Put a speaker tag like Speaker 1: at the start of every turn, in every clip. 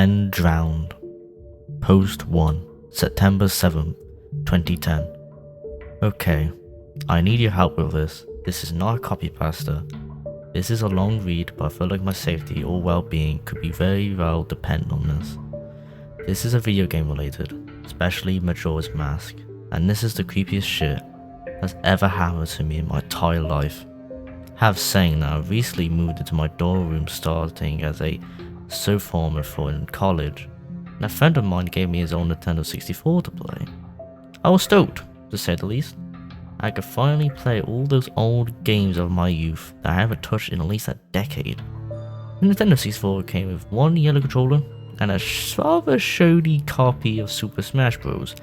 Speaker 1: Ben drowned. Post 1, September 7th, 2010. Okay, I need your help with this. This is not a copy pasta. This is a long read, but I feel like my safety or well-being could be very well dependent on this. This is a video game related, especially Majora's Mask, and this is the creepiest shit that's ever happened to me in my entire life. Have saying that I recently moved into my dorm room starting as a sophomore in college, and a friend of mine gave me his own Nintendo 64 to play. I was stoked, to say the least. I could finally play all those old games of my youth that I haven't touched in at least a decade. The Nintendo 64 came with one yellow controller and a rather shoddy copy of Super Smash Bros.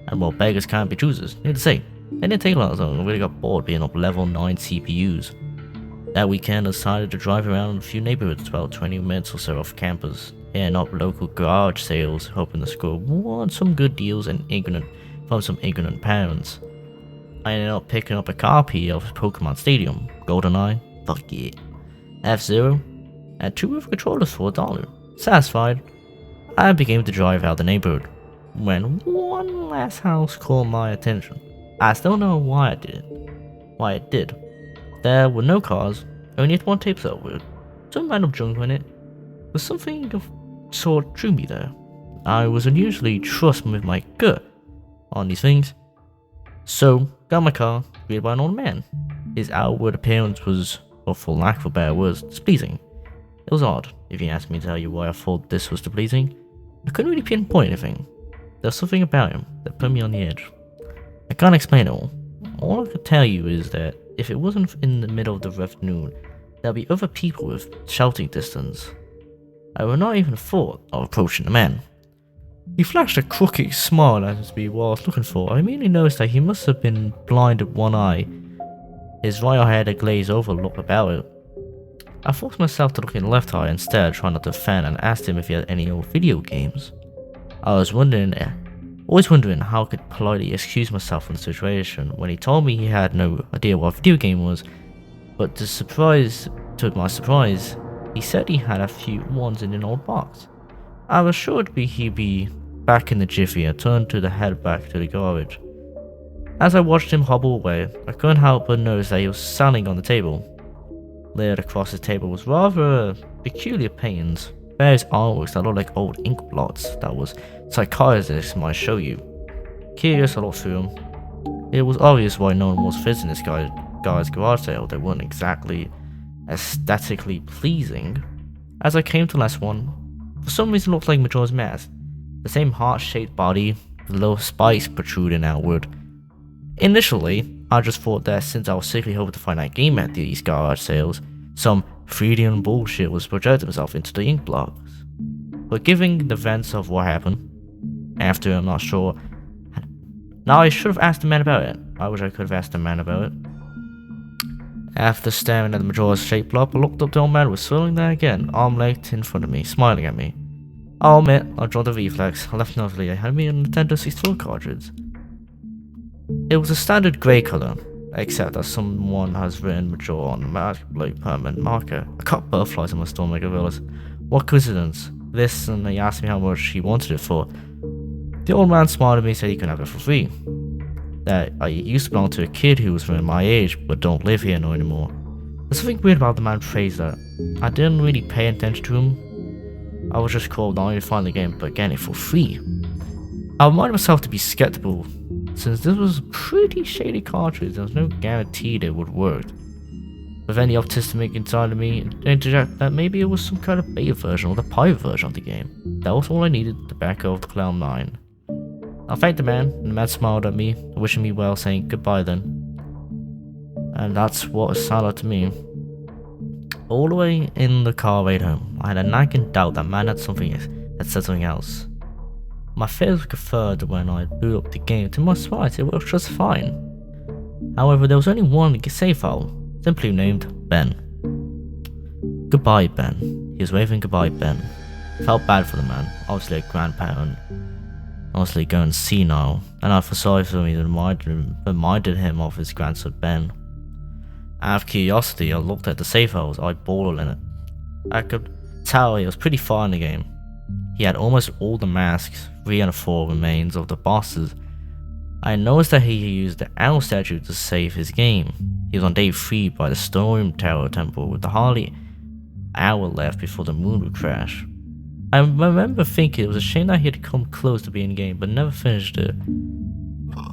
Speaker 1: And while beggars can't be choosers, need to say, it didn't take long, so I really got bored being up level 9 CPUs. That weekend I decided to drive around a few neighborhoods about 20 minutes or so off campus, hitting up local garage sales, hoping to score some good deals from some ignorant parents. I ended up picking up a copy of Pokemon Stadium, GoldenEye, fuck yeah, F-Zero, and 2 other controllers for $1. Satisfied, I began to drive out the neighborhood, when one last house caught my attention. I still don't know why it did. There were no cars, only one tape cell with some random junk in it, but something of sort drew me there. I was unusually trusting with my gut on these things, so got my car, greeted by an old man. His outward appearance was, or for lack of a better word, displeasing. It was odd, if you asked me to tell you why I thought this was displeasing. I couldn't really pinpoint anything. There was something about him that put me on the edge. I can't explain it all. All I could tell you is that if it wasn't in the middle of the afternoon, there'd be other people with shouting distance. I would not even thought of approaching the man. He flashed a crooked smile at me while I was looking for. I immediately noticed that he must have been blind at one eye. His right eye had a glazed over look about it. I forced myself to look in the left eye instead, trying not to offend, and asked him if he had any old video games. I was always wondering how I could politely excuse myself from the situation when he told me he had no idea what a video game was, but to my surprise, he said he had a few ones in an old box. I was sure he'd be back in the jiffy and turned to head back to the garage. As I watched him hobble away, I couldn't help but notice that he was standing on the table. Laid across the table was rather peculiar paintings, various artworks that looked like old ink blots that was psychiatrists might show you. Curious, I looked through them. It was obvious why no one was visiting this guy's garage sale. They weren't exactly aesthetically pleasing. As I came to the last one, for some reason it looked like Majora's Mask. The same heart-shaped body, with little spikes protruding outward. Initially, I just thought that since I was secretly hoping to find that game at these garage sales, some Freudian bullshit was projecting himself into the ink blocks. But given the events of what happened, after I'm not sure. Now I should have asked the man about it. I wish I could have asked the man about it. After staring at the Majora's shaped block, I looked up. The old man was swirling there again, arm-length in front of me, smiling at me. I'll admit, I drew the reflex. I left notably I had me a Nintendo 64 cartridge. It was a standard grey colour, except that someone has written Majora on a like permanent marker. I caught butterflies in my stomach. I realized, what coincidence. This, and he asked me how much he wanted it for. The old man smiled at me and said he could have it for free. That I used to belong to a kid who was around my age, but don't live here no anymore. There's something weird about the man's phrase that I didn't really pay attention to him. I was just called not only to find the game, but getting it for free. I reminded myself to be skeptical, since this was a pretty shady cartridge. There was no guarantee that it would work. With any optimistic inside of me, I interject that maybe it was some kind of beta version or the pirate version of the game. That was all I needed to back off the Cloud 9. I thanked the man, and the man smiled at me, wishing me well, saying goodbye then. And that's what it sounded like to me. All the way in the car ride home, I had a nagging doubt that man had said something else. My fears were confirmed when I booted up the game. To my surprise, it worked just fine. However, there was only one save file, simply named Ben. Goodbye, Ben. He was waving goodbye, Ben. Felt bad for the man, obviously a grandparent, honestly going senile, and I felt sorry for him and reminded him of his grandson Ben. Out of curiosity, I looked at the save files, I balled in it. I could tell he was pretty far in the game. He had almost all the masks, 3 and 4 remains of the bosses. I noticed that he used the owl statue to save his game. He was on day 3 by the Storm Tower Temple with the hardly hour left before the moon would crash. I remember thinking it was a shame that he had come close to being game but never finished it.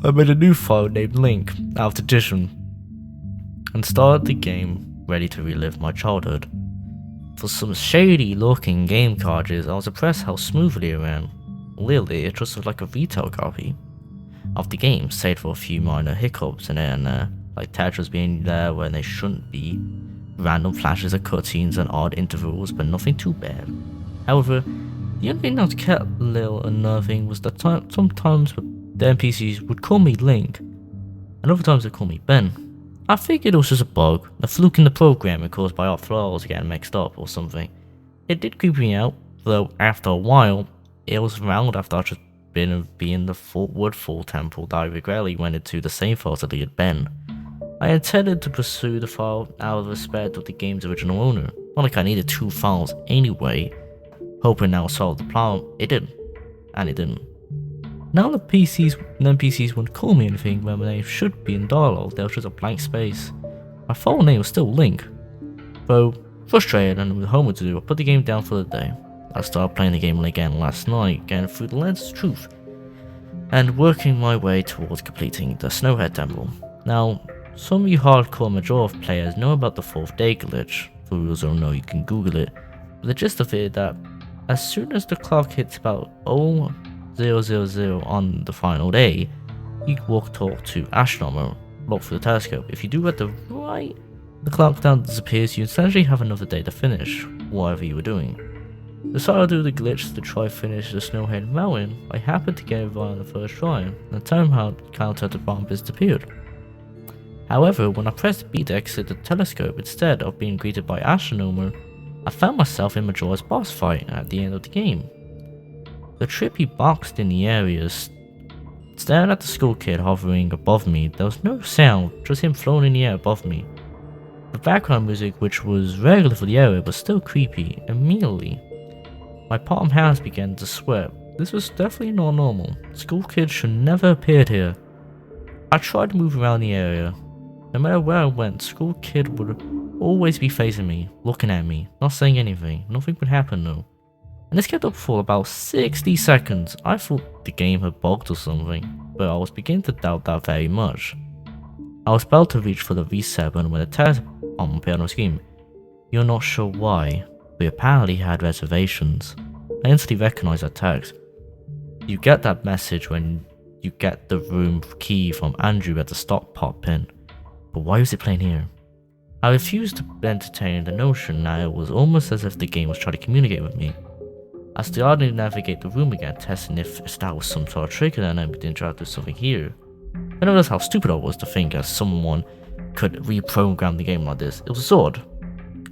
Speaker 1: I made a new file named Link out of tradition and started the game ready to relive my childhood. For some shady looking game cartridges, I was impressed how smoothly it ran. Literally, it just looked like a retail copy of the game, save for a few minor hiccups in it and there, like textures being there when they shouldn't be, random flashes of cutscenes and odd intervals, but nothing too bad. However, the only thing that kept a little unnerving was that sometimes the NPCs would call me Link, and other times they'd call me Ben. I figured it was just a bug, a fluke in the programming caused by our files getting mixed up or something. It did creep me out, though after a while, it was around after I'd just been in the Woodfall Temple that I regretfully went into the same files that had been. I intended to pursue the file out of respect of the game's original owner, not like I needed 2 files anyway, hoping that would solve the problem. It didn't, and it didn't. Now the NPCs wouldn't call me anything when they should be in dialogue, there was just a blank space. My full name was still Link. Though frustrated and with homework to do, I put the game down for the day. I started playing the game again last night, getting through the lens of truth, and working my way towards completing the Snowhead Temple. Now, some of you hardcore Majorov players know about the 4th day glitch. For those who don't know, you can Google it. But the gist of it is that as soon as the clock hits about 000 on the final day, you walk talk to astronomer, look through the telescope. If you do at the right, the clock down disappears. You essentially have another day to finish whatever you were doing. Decided to do the glitch to try finish the Snowhead Mountain. I happened to get it right on the first try, and the time counter to bomb disappeared. However, when I pressed B to exit the telescope instead of being greeted by astronomer, I found myself in Majora's boss fight at the end of the game. The trippy boxed in the area, staring at the school kid hovering above me. There was no sound, just him floating in the air above me. The background music, which was regular for the area, was still creepy. Immediately, my palm hands began to sweat. This was definitely not normal. School kids should never have appeared here. I tried to move around the area. No matter where I went, school kid would always be facing me, looking at me, not saying anything. Nothing would happen though. And this kept up for about 60 seconds. I thought the game had bugged or something, but I was beginning to doubt that very much. I was about to reach for the reset button when the text appeared on the screen. You're not sure why, but you apparently had reservations. I instantly recognized that text. You get that message when you get the room key from Andrew at the stop pop pin. But why was it playing here? I refused to entertain the notion that it was almost as if the game was trying to communicate with me. I started to navigate the room again, testing if that was some sort of trick and I didn't try to do something here. I noticed how stupid I was to think that someone could reprogram the game like this. It was a sword.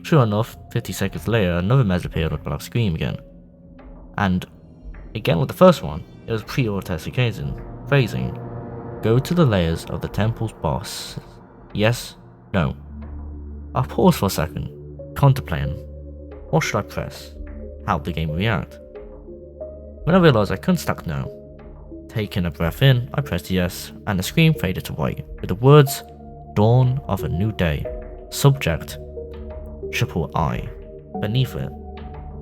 Speaker 1: Sure enough, 50 seconds later, another message appeared on the black screen again. And again with the first one, it was pre-authentication. Phrasing. Go to the layers of the temple's boss. Yes? No? I paused for a second, contemplating. What should I press? How would the game react? When I realized I couldn't stack no. Taking a breath in, I pressed yes, and the screen faded to white, with the words, Dawn of a New Day. Subject, triple I. Beneath it.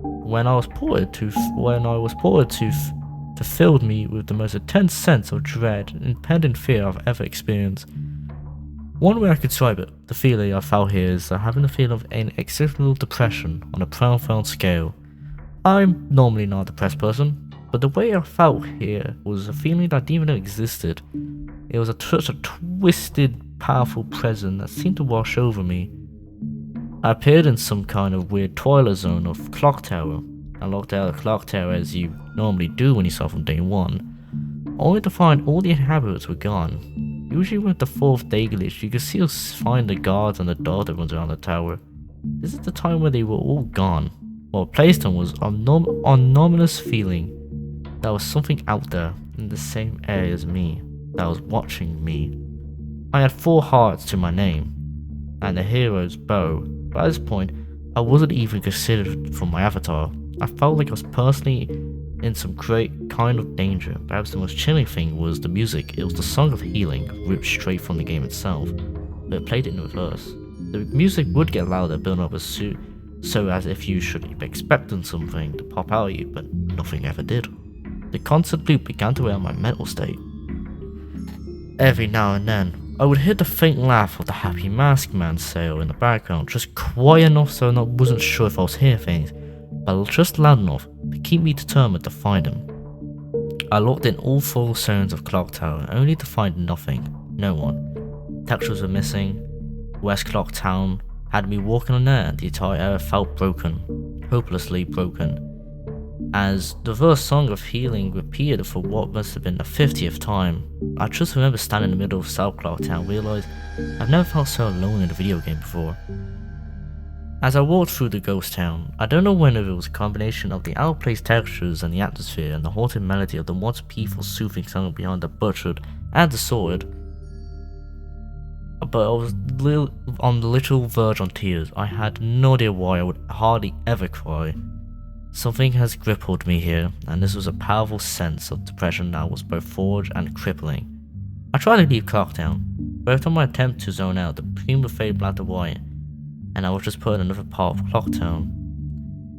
Speaker 1: When I was ported to filled me with the most intense sense of dread and impending fear I've ever experienced. One way I could describe it, the feeling I felt here is having a feeling of an exceptional depression on a profound scale. I'm normally not a depressed person, but the way I felt here was a feeling that I didn't even know existed. It was such a twisted, powerful presence that seemed to wash over me. I appeared in some kind of weird twilight zone of clock tower. I looked out of the clock tower as you normally do when you start from day 1, only to find all the inhabitants were gone. Usually with the 4th day glitch, you can still find the guards and the dog that runs around the tower. This is the time where they were all gone. What replaced them was an ominous feeling that was something out there in the same area as me, that was watching me. I had 4 hearts to my name, and the hero's bow, but at this point, I wasn't even considered for my avatar. I felt like I was personally in some great kind of danger. Perhaps the most chilling thing was the music. It was the Song of Healing, ripped straight from the game itself, but it played it in reverse. The music would get louder, building up so as if you should be expecting something to pop out at you, but nothing ever did. The constant loop began to wear on my mental state. Every now and then, I would hear the faint laugh of the Happy Mask Man sail in the background, just quiet enough so I wasn't sure if I was hearing things, but just loud enough to keep me determined to find him. I looked in all 4 zones of Clock Tower, only to find nothing, no one. Textures were missing. West Clock Town had me walking on air, and the entire area felt broken, hopelessly broken. As the first Song of Healing repeated for what must have been the 50th time, I just remember standing in the middle of South Clock Town and realised I've never felt so alone in a video game before. As I walked through the ghost town, I don't know whether it was a combination of the outplaced textures and the atmosphere and the haunted melody of the once peaceful soothing song behind the butchered and the sword, but I was on the literal verge on tears. I had no idea why. I would hardly ever cry. Something has crippled me here, and this was a powerful sense of depression that was both forged and crippling. I tried to leave Clocktown, but every time I attempt to zone out, the beam would fade black to white, and I was just put in another part of Clocktown.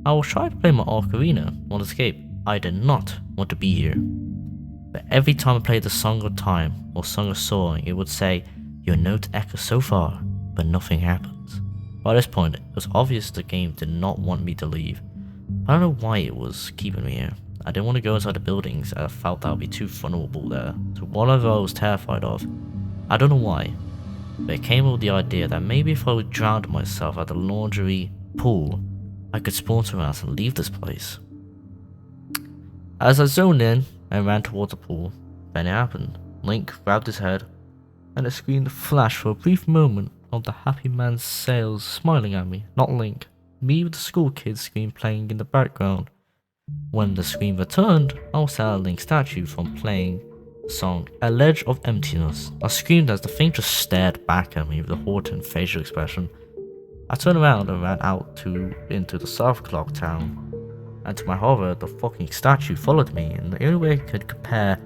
Speaker 1: I was trying to play my Ocarina on Escape. I did not want to be here. But every time I played the Song of Time or Song of Soaring, it would say, "Your notes echo so far, but nothing happens." By this point, it was obvious the game did not want me to leave. I don't know why it was keeping me here. I didn't want to go inside the buildings, as I felt that would be too vulnerable there to whatever I was terrified of. I don't know why, but it came up with the idea that maybe if I would drown myself at the laundry pool, I could spawn somewhere else and leave this place. As I zoned in and ran towards the pool, then it happened. Link grabbed his head, and the screen flashed for a brief moment of the happy man's sails smiling at me, not Link. Me with the school kids screen playing in the background. When the screen returned, I was at a Link statue from playing the song A Ledge of Emptiness. I screamed as the thing just stared back at me with a haunted facial expression. I turned around and ran out into the South Clock Town, and to my horror, the fucking statue followed me, and the only way I could compare,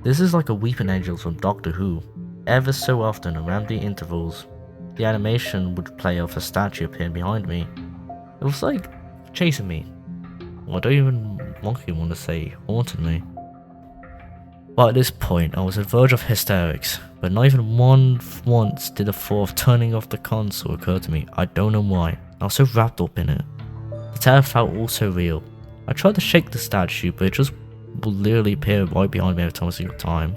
Speaker 1: this is like a weeping angel from Doctor Who. Ever so often, around the intervals, the animation would play of a statue appearing behind me. It was like chasing me. Well, I don't even want to say haunted me. But at this point, I was on the verge of hysterics, but not even once did the thought of turning off the console occur to me. I don't know why. I was so wrapped up in it. The terror felt also real. I tried to shake the statue, but it just would literally appear right behind me every single time.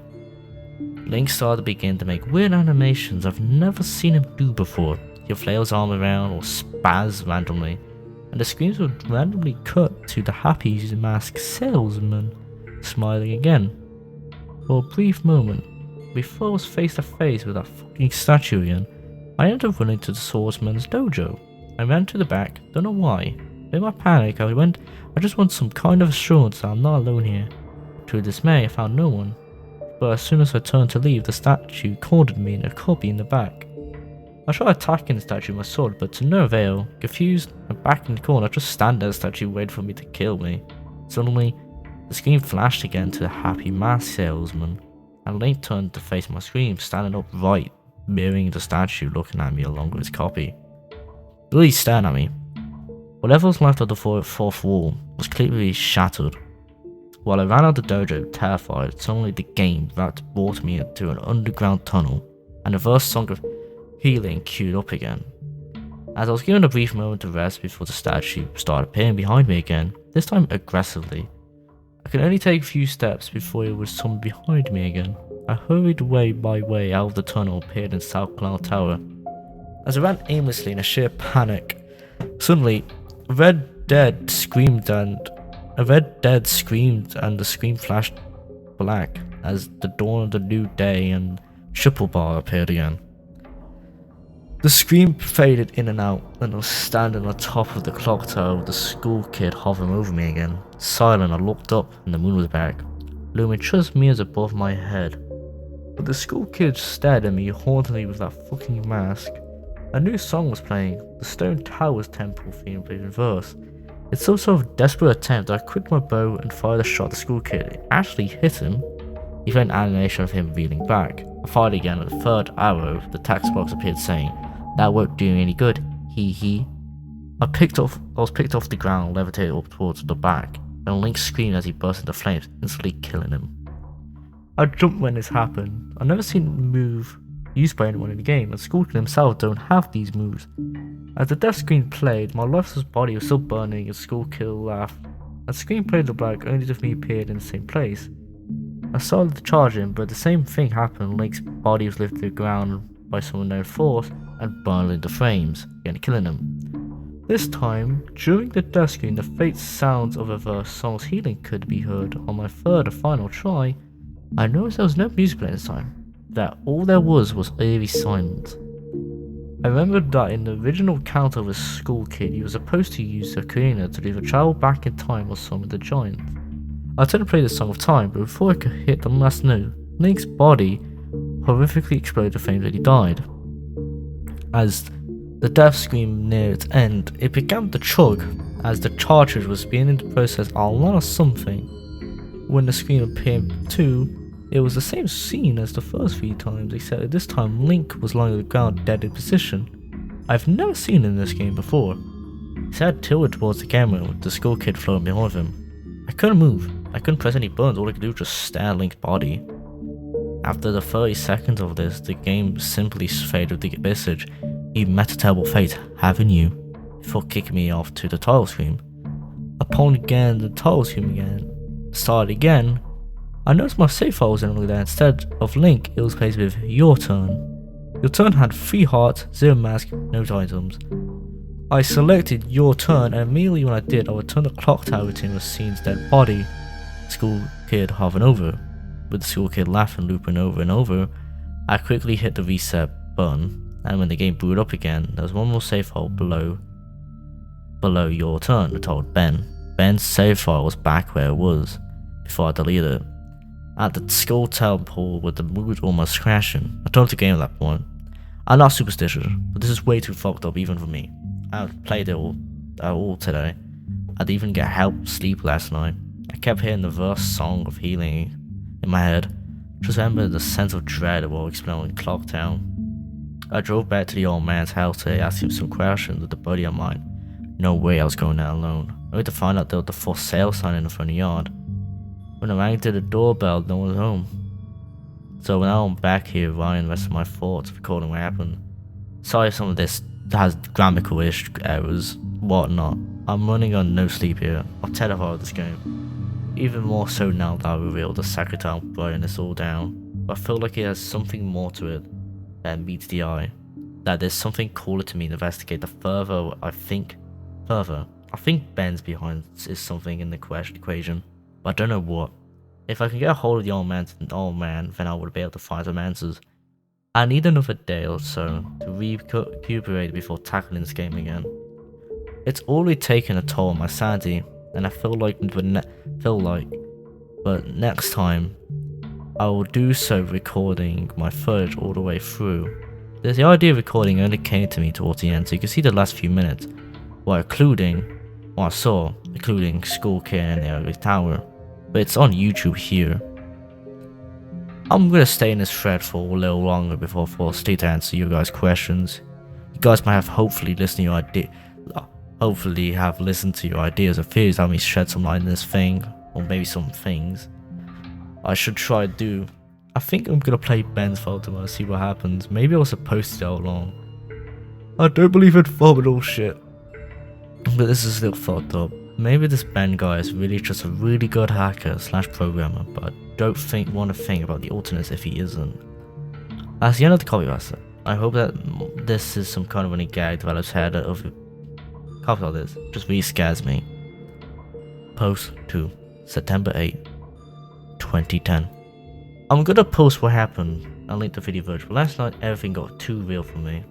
Speaker 1: Link started to begin to make weird animations I've never seen him do before. He'll flail his arm around or spaz randomly, and the screams would randomly cut to the happy masked salesman smiling again. For a brief moment, before I was face to face with that fucking statue again, I ended up running to the swordsman's dojo. I ran to the back, don't know why. In my panic, I just want some kind of assurance that I'm not alone here. To dismay, I found no one. But as soon as I turned to leave, the statue cornered me in a cubby in the back. I tried attacking the statue with my sword, but to no avail. Confused and back in the corner, I just stand there, the statue waiting for me to kill me. Suddenly, the screen flashed again to the happy mask salesman, and Link turned to face my screen, standing upright, mirroring the statue looking at me along with his copy. Really staring at me. Whatever was left of the fourth wall was clearly shattered. While I ran out of the dojo, terrified, suddenly the game brought me into an underground tunnel, and the first Song of Healing queued up again. As I was given a brief moment to rest before the statue started appearing behind me again, this time aggressively. I could only take a few steps before it was someone behind me again. I hurried way by way out of the tunnel and appeared in South Cloud Tower. As I ran aimlessly in a sheer panic, suddenly a red dead screamed and the screen flashed black as the dawn of the new day and triple bar appeared again. The screen faded in and out, and I was standing on top of the clock tower with the school kid hovering over me again. Silent, I looked up and the moon was back, looming just meters above my head. But the school kid stared at me hauntingly with that fucking mask. A new song was playing, the Stone Towers Temple theme played in verse. It's some sort of desperate attempt. I quit my bow and fired a shot at the school kid. It actually hit him. He played an animation of him reeling back. I fired again at the third arrow. The text box appeared saying, "That won't do any good. Hee hee." I was picked off the ground, levitated up towards the back, and Link screamed as he burst into flames, instantly killing him. I jumped when this happened. I've never seen a move used by anyone in the game, and Skullkid himself don't have these moves. As the death screen played, my lifeless body was still burning as Skullkid laughed. As the screen played the black, only of me appeared in the same place. I started to charge him, but the same thing happened. Link's body was lifted to the ground by some unknown force and burned into flames, again killing him. This time, during the death screen, the faint sounds of a verse song's healing could be heard. On my third and final try, I noticed there was no music playing this time. That all there was eerie silence. I remembered that in the original account of a school kid, you were supposed to use the ocarina to either travel back in time or summon the giant. I tried to play this song with time, but before I could hit the last note, Link's body horrifically exploded the flames and he died. As the death screen neared its end, it began to chug as the cartridge was beginning to process a lot of something. When the screen appeared too, it was the same scene as the first few times, except at this time Link was lying on the ground dead in position. I've never seen in this game before. His head tilted towards the camera with the school kid floating behind him. I couldn't move. I couldn't press any buttons. All I could do was just stare at Link's body. After the 30 seconds of this, the game simply faded with the message, "You met a terrible fate, haven't you?" before kicking me off to the title screen. Upon again the title screen again started again, I noticed my save file was no longer there. Instead of Link, it was placed with "Your Turn." Your Turn had 3 hearts, 0 mask, no items. I selected Your Turn, and immediately when I did, I returned the clock tower routine with Scene's dead body. School kid hovering over. With the school kid laughing, looping over and over, I quickly hit the reset button, and when the game booted up again, there was one more save file below Your Turn. I told Ben. Ben's save file was back where it was before I deleted it. At the school temple with the mood almost crashing, I turned the game at that point. I'm not superstitious, but this is way too fucked up even for me. I've played it all today. I didn't even get help sleep last night. I kept hearing the verse song of healing in my head. Just remember the sense of dread while exploring Clocktown. I drove back to the old man's house today, asking him some questions with a buddy of mine. No way I was going there alone. Only to find out there was the for sale sign in the front yard. When I rang to the doorbell, no one was home. So now I'm back here writing the rest of my thoughts, recording what happened. Sorry if some of this has grammatical errors, whatnot. I'm running on no sleep here. I'm terrified of this game. Even more so now that I revealed the second time writing this all down. But I feel like it has something more to it than meets the eye. That there's something cooler to me to investigate the further. I think Ben's behind is something in the equation, but I don't know what. If I can get a hold of the old man, then I would be able to find some answers. I need another day or so to recuperate before tackling this game again. It's already taken a toll on my sanity, and I feel like, but next time I will do so recording my footage all the way through. The idea of recording only came to me towards the end, so you can see the last few minutes, including school kid and the ugly tower. But it's on YouTube here. I'm gonna stay in this thread for a little longer before I fall asleep to answer you guys' questions. You guys might have hopefully listened to your ideas or theories, help me shed some light on this thing, or maybe some things I should try to do. I think I'm gonna play Ben's fault tomorrow, see what happens. Maybe I was supposed to go along. I don't believe in phenomenal shit, but this is still fucked up. Maybe this Ben guy is really just a really good hacker / programmer, but I don't want to think about the alternates if he isn't. That's the end of the copy master. I hope that this is some kind of running gag develops head of copy of this. Just really scares me. Post to September 8, 2010. I'm gonna post what happened and link the video version, but last night everything got too real for me.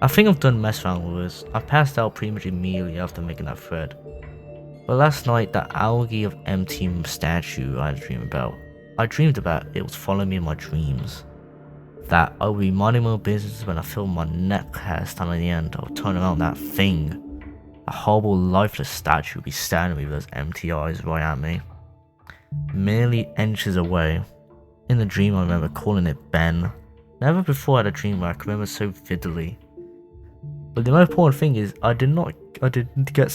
Speaker 1: I think I've done mess around with this. I passed out pretty much immediately after making that thread. But last night, that algae of empty statue I dreamed about it was following me in my dreams. That I would be minding my own business when I feel my neck hair stand on the end. I would turn around that thing. a horrible lifeless statue would be standing with those empty eyes right at me, merely inches away. In the dream I remember calling it Ben. Never before had a dream where I could remember so vividly. But the most important thing is I did get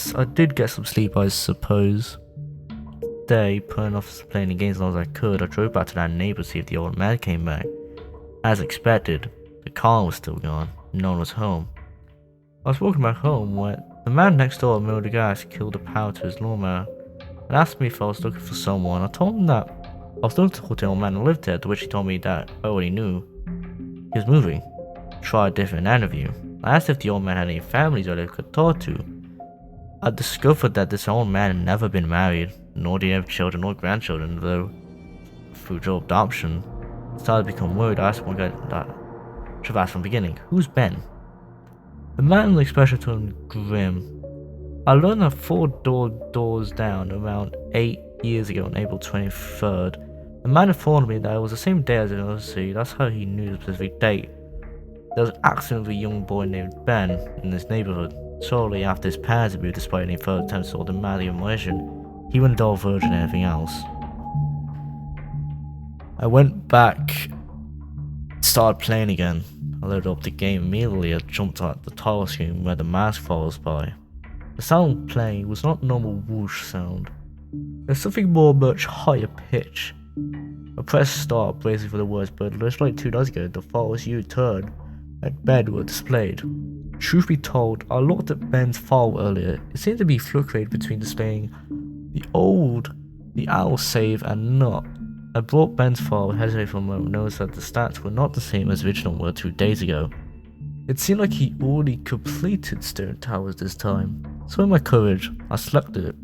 Speaker 1: some sleep, I suppose. Day, putting off playing the games as long as I could, I drove back to that neighbor to see if the old man came back. As expected, the car was still gone, no one was home. I was walking back home when the man next door at the gas killed the power to his lawnmower and asked me if I was looking for someone. I told him that I was looking for the old man who lived there, to which he told me that I already knew he was moving. Try a different interview. I asked if the old man had any families that I could talk to. I discovered that this old man had never been married, nor did he have children or grandchildren, though through adoption. I started to become worried. I asked one guy that should have asked from the beginning, who's Ben? The man's expression turned grim. I learned that 4 doors down around 8 years ago on April 23rd. The man informed me that it was the same day as the anniversary. That's how he knew the specific date. There was an accident with a young boy named Ben in this neighborhood. Shortly after his parents had moved, despite any further attempts to automatically demolition, he wouldn't divulge anything else. I went back, started playing again. I loaded up the game immediately. I jumped at the title screen where the mask follows by. The sound playing was not normal whoosh sound. There's something much higher pitch. I pressed start, bracing for the words, but just like 2 days ago, the files you turned and Ben were displayed. Truth be told, I looked at Ben's file earlier. It seemed to be fluctuating between displaying the owl save and not. I brought Ben's file, hesitated for a moment, noticed that the stats were not the same as original were 2 days ago. It seemed like he already completed Stone Towers this time. So in my courage, I selected it.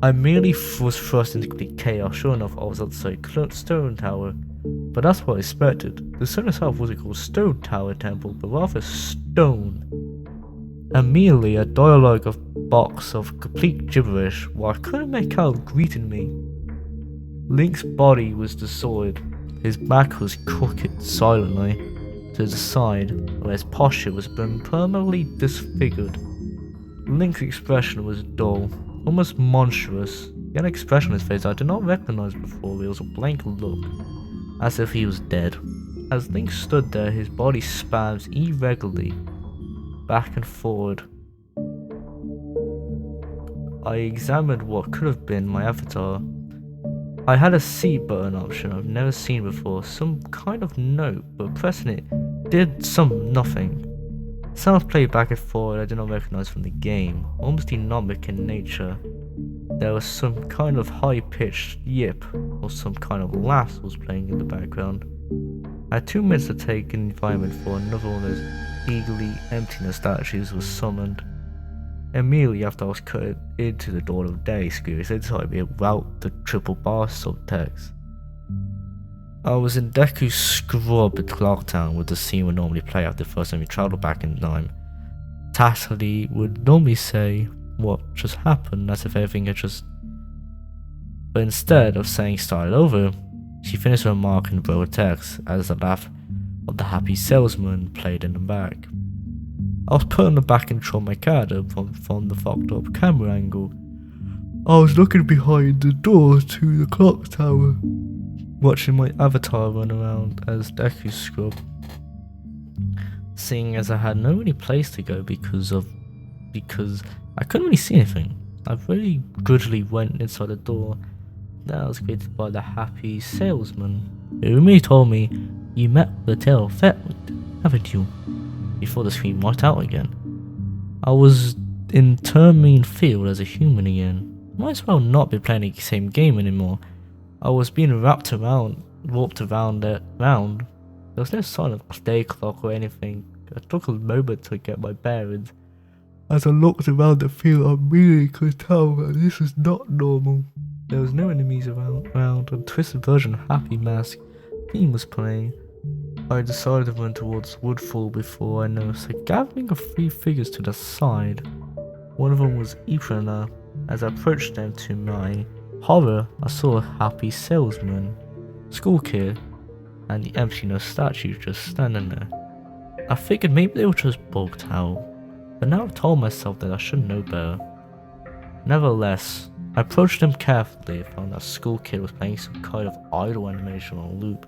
Speaker 1: I merely was thrust into complete chaos. Sure enough, I was outside Stone Tower, but that's what I expected. The stone itself wasn't called Stone Tower Temple, but rather Stone. Immediately, a dialogue box of complete gibberish, while I couldn't make out greeting me. Link's body was distorted. His back was crooked silently to the side, while his posture was permanently disfigured. Link's expression was dull, almost monstrous. He had an expression on his face I did not recognize before. It was a blank look, as if he was dead. As Link stood there, his body spasmed irregularly, back and forward. I examined what could have been my avatar. I had a C button option I've never seen before, some kind of note, but pressing it did nothing. Sounds played back and forward I did not recognize from the game, almost dynamic in nature. There was some kind of high-pitched yip, or some kind of laugh was playing in the background. I had 2 minutes to take in the environment for another one of those eagerly emptiness statues was summoned. Immediately after I was cut into the dawn of day screen, they decided to route the triple bar subtext. I was in Deku's scrub at Clocktown, with the scene would normally play out the first time you travel back in time. Tacitly would normally say what just happened, as if everything had just... But instead of saying started over, she finished her remark and wrote a text, as the laugh of the happy salesman played in the back. I was put on the back and control my character from the fucked up camera angle. I was looking behind the door to the clock tower, watching my avatar run around as Deku's scrub. Seeing as I had no really place to go because I couldn't really see anything. I very grudgingly went inside the door that was created by the happy salesman, who immediately told me, "You met the tail fet, haven't you?" Before the screen white out again. I was in Termine Field as a human again. Might as well not be playing the same game anymore. I was being warped around it. There was no sign of day clock or anything. I took a moment to get my bearings. As I looked around the field, I immediately could tell that this was not normal. There was no enemies around. A twisted version of Happy Mask theme was playing. I decided to run towards Woodfall before I noticed a gathering of 3 figures to the side. One of them was Eprana. As I approached them, to my horror, I saw a happy salesman, school kid, and the empty statue just standing there. I figured maybe they were just bugged out. but now I've told myself that I should know better. Nevertheless, I approached him carefully and found that a school kid was playing some kind of idle animation on a loop.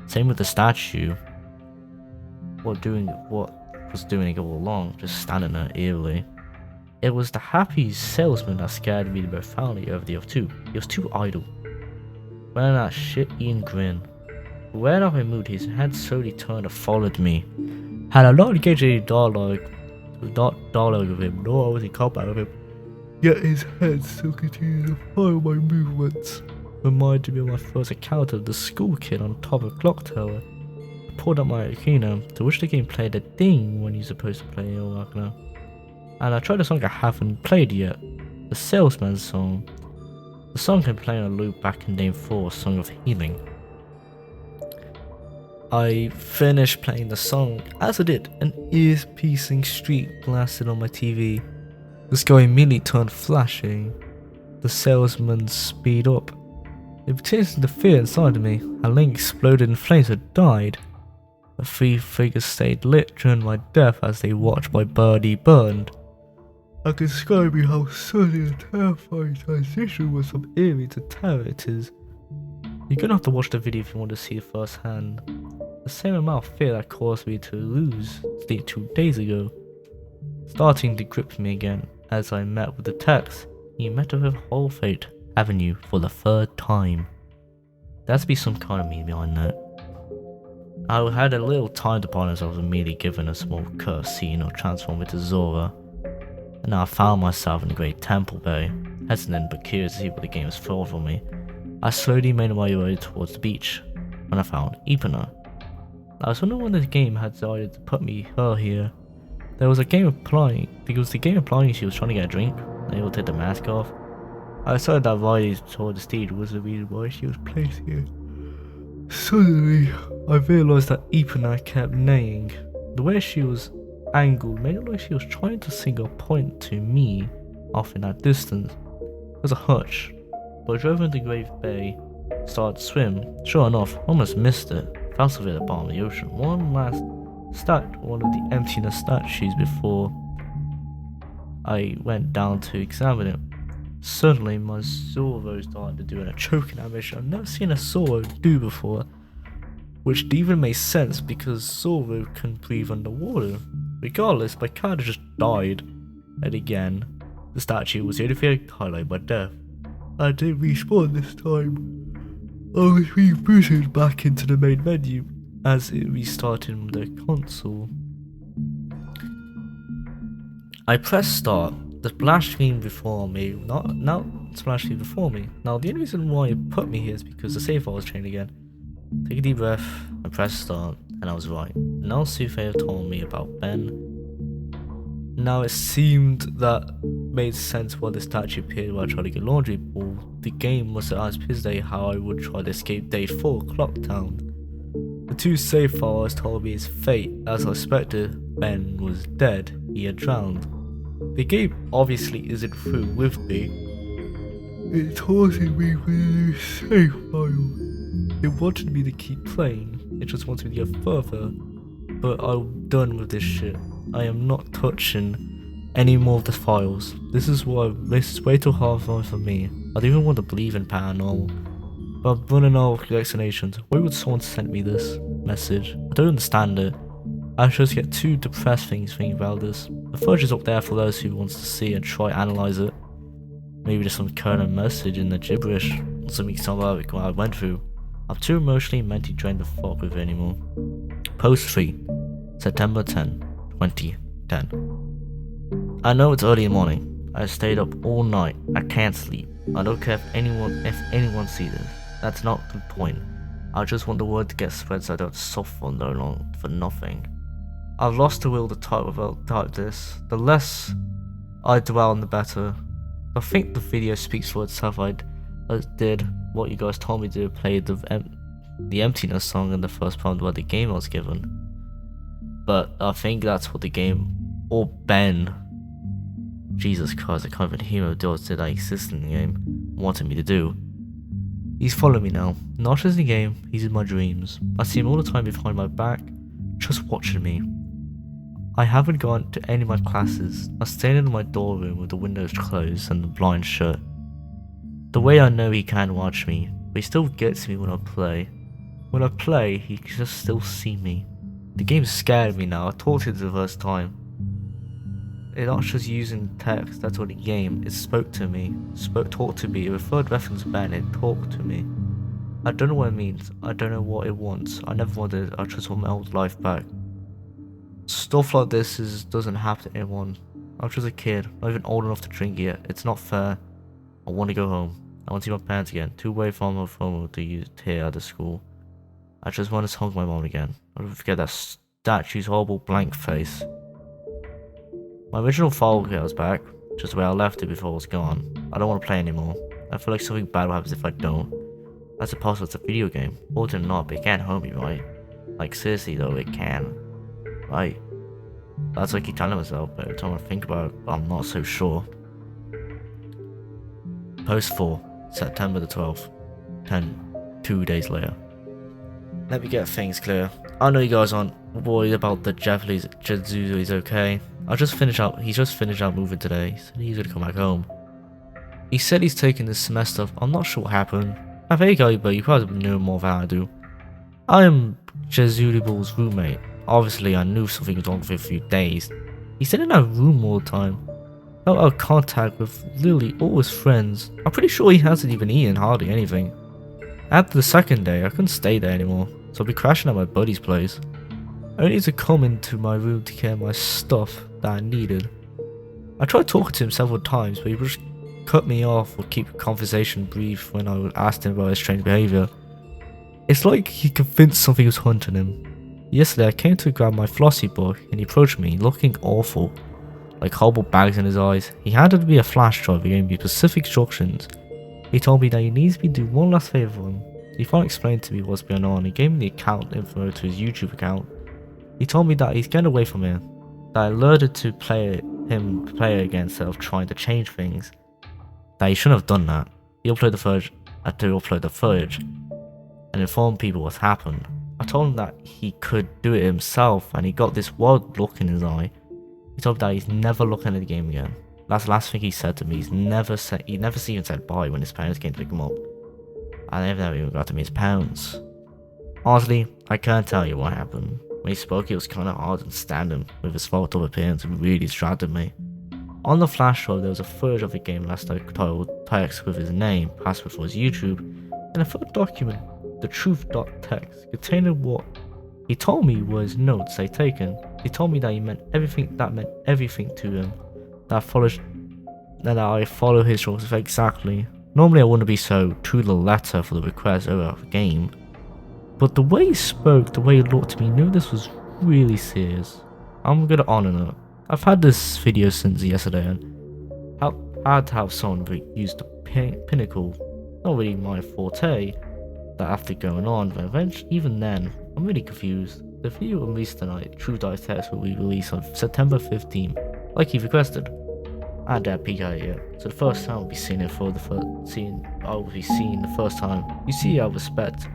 Speaker 1: Same with the statue. What was doing it all along, just standing there eerily. It was the happy salesman that scared me profoundly over the other two. He was too idle. Wearing that shit-eating grin. When I moved, his head slowly turned and followed me. Had I not engaged any dialogue with him, nor was in combat with him, yet his head still continued to follow my movements. Reminded me of my first encounter with the school kid on top of a clock tower. I pulled up my Akina, to which the game played a ding when you're supposed to play your Akina. And I tried a song I haven't played yet, the Salesman's song. The song can play on a loop back in Game 4, Song of Healing. I finished playing the song. As I did, an ear-piercing streak blasted on my TV. The sky immediately turned flashing. The salesman speed up. It begins to fear inside of me. A link exploded in flames and died. The three figures stayed lit during my death as they watched my body burned. I can describe you how sudden and terrifying transition was from eerie to terror it is. You're gonna have to watch the video if you want to see it firsthand. The same amount of fear that caused me to lose sleep 2 days ago, starting to grip me again as I met with the text. You met with whole fate avenue for the 3rd time. There's to be some kind of meaning behind that. I had a little time to ponder as I was immediately given a small cutscene or transformed into Zora, and now I found myself in the Great Temple Bay, hesitant but curious to see what the game was for me. I slowly made my way towards the beach when I found Ipana. I was wondering when the game had decided to put her here. There was a game applying, because the game applying she was trying to get a drink, and able to take the mask off. I decided that riding toward the steed was the reason why she was placed here. Suddenly, I realised that Ipana kept neighing. The way she was angled made it look like she was trying to signal a point to me off in that distance. It was a hunch, but I drove into Grave Bay, started to swim. Sure enough, almost missed it. Fell to at the bottom of the ocean. One of the emptiness statues before I went down to examine it. Suddenly, my Zoro started to do a choking animation I've never seen a Zoro do before, which even made sense because Zoro can breathe underwater. Regardless, my character just died. And again, the statue was the only thing highlighted by death. I didn't respawn this time. I was rebooted back into the main menu as it restarted the console. I pressed start. The splash screen before me, now splash screen before me. Now the only reason why it put me here is because the save file was changed again. Take a deep breath, I pressed start, and I was right. Now Sufei told me about Ben. Now it seemed that made sense why the statue appeared while I tried to get laundry ball. The game must have asked his day how I would try to escape day 4 Clocktown. The 2 save files told me his fate. As I expected, Ben was dead. He had drowned. The game obviously isn't through with me. It taunted me with a new save file. It wanted me to keep playing. It just wanted me to go further. But I'm done with this shit. I am not touching any more of the files. This is way too hard for me. I don't even want to believe in paranormal. But I'm running out of explanations. Why would someone send me this message? I don't understand it. I just get too depressed thinking about this. The footage is up there for those who wants to see and try analyze it. Maybe there's some current message in the gibberish, something about what I went through. I'm too emotionally and mentally drained to fuck with it anymore. Post 3, September 10, 2010. I know it's early in the morning. I stayed up all night. I can't sleep. I don't care if anyone sees this. That's not the point. I just want the word to get spread so I don't suffer no long for nothing. I've lost the will to type this. The less I dwell on the better. I think the video speaks for itself. I did what you guys told me to play the emptiness song in the first prompt where the game was given. But I think that's what the game, or Ben, Jesus Christ, I can't even hero does that exist in the game, wanted me to do. He's following me now, not just in the game, he's in my dreams. I see him all the time behind my back, just watching me. I haven't gone to any of my classes. I stayed in my dorm room with the windows closed and the blinds shut. The way I know he can watch me, but he still gets me when I play. When I play, he can just still see me. The game scared me now. I talked to it the first time. It's not just using text, that's what the game. It spoke to me. Talked to me. It referred reference back and it talked to me. I don't know what it means. I don't know what it wants. I never wanted it. I just want my old life back. Stuff like this doesn't happen to anyone. I was just a kid, not even old enough to drink yet. It's not fair. I want to go home. I want to see my parents again. Too away from my phone to use here at the school. I just want to hug my mom again. I don't forget that statue's horrible blank face. My original file goes back, just where I left it before it was gone. I don't want to play anymore. I feel like something bad will happen if I don't. I suppose it's a video game. Or not, but it can't hurt me, right? Like seriously though, it can. Right? That's what I keep telling myself, but every time I think about it, I'm not so sure. Post 4, September the 12th. 2 days later. Let me get things clear. I know you guys aren't worried about the Japanese Jetsudo is okay. He's just finished out moving today. He said he's gonna come back home. He said he's taking this semester off. I'm not sure what happened. I think but you probably know more than I do. I am Jetsudo's roommate. Obviously I knew something was wrong for a few days. He stayed in that room all the time. Felt out of contact with literally all his friends. I'm pretty sure he hasn't even eaten hardly anything. After the second day, I couldn't stay there anymore, so I'll be crashing at my buddy's place. I only need to come into my room to get my stuff that I needed. I tried talking to him several times, but he would just cut me off or keep the conversation brief when I would ask him about his strange behaviour. It's like he convinced something was haunting him. Yesterday I came to grab my flossy book and he approached me looking awful, like horrible bags in his eyes. He handed me a flash drive and gave me specific instructions. He told me that he needs me to do one last favour for him. He finally explained to me what's going on. He gave me the account info to his YouTube account. He told me that he's getting away from here, that I alerted to play again instead of trying to change things, that he shouldn't have done that. He uploaded the footage, had to upload the footage and inform people what's happened. I told him that he could do it himself and he got this wild look in his eye. He told me that he's never looking at the game again. That's the last thing he said to me. He never even said bye when his parents came to pick him up. I never even got to meet his parents. Honestly, I can't tell you what happened. When he spoke, it was kind of hard to understand him with his fucked up appearance. It really distracted me. On the flash drive, there was a footage of the game last titled text with his name, password for his YouTube, and a photo document, the truth.txt, containing what he told me was notes I'd taken. He told me that meant everything to him. That I follow his rules exactly. Normally I wouldn't be so to the letter for the request over the game. But the way he spoke, the way he looked at me, knew this was really serious. I'm gonna honor it. I've had this video since yesterday and I had to have someone use the pinnacle. Not really my forte, that after going on, but eventually, even then, I'm really confused. The video released tonight, True Dice Test, will be released on September 15th, like he requested. I had that peek at it yet, so the first time I'll be seeing it for the first scene. I will be seeing the first time. You see, I respect.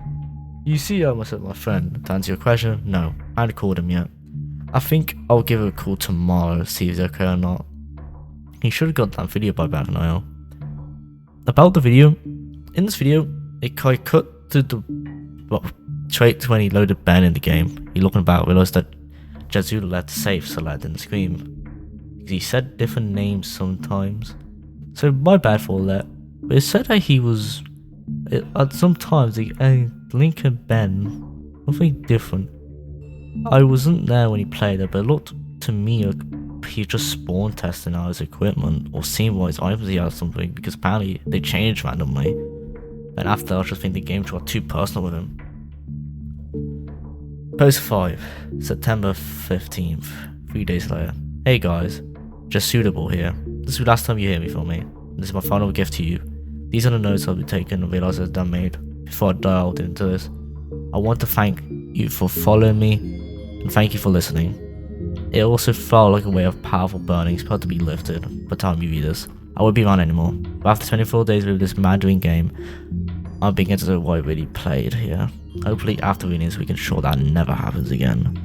Speaker 1: You see, I must have my friend. To answer your question, no, I haven't called him yet. I think I'll give him a call tomorrow, see if he's okay or not. He should have got that video by back now. About the video, in this video, it cut to the straight when he loaded Ben in the game. He looking about, realized that Jetsudo left safe, so that didn't scream. He said different names sometimes, so my bad for all that. But it said that he was sometimes Link and Ben, nothing different. I wasn't there when he played it, but it looked to me like he just spawn testing out his equipment or seeing what his items he had or something, because apparently they changed randomly. And after I just think the game got too personal with him. Post 5, September 15th, 3 days later. Hey guys, just suitable here. This is the last time you hear me from me. This is my final gift to you. These are the notes I'll be taking and realized I've made before I dialed into this. I want to thank you for following me and thank you for listening. It also felt like a way of powerful burnings about to be lifted by the time you read this. I won't be around anymore, but after 24 days with this Mandarin game, I'm beginning to know what I really played here. Hopefully after reading this we can ensure that never happens again.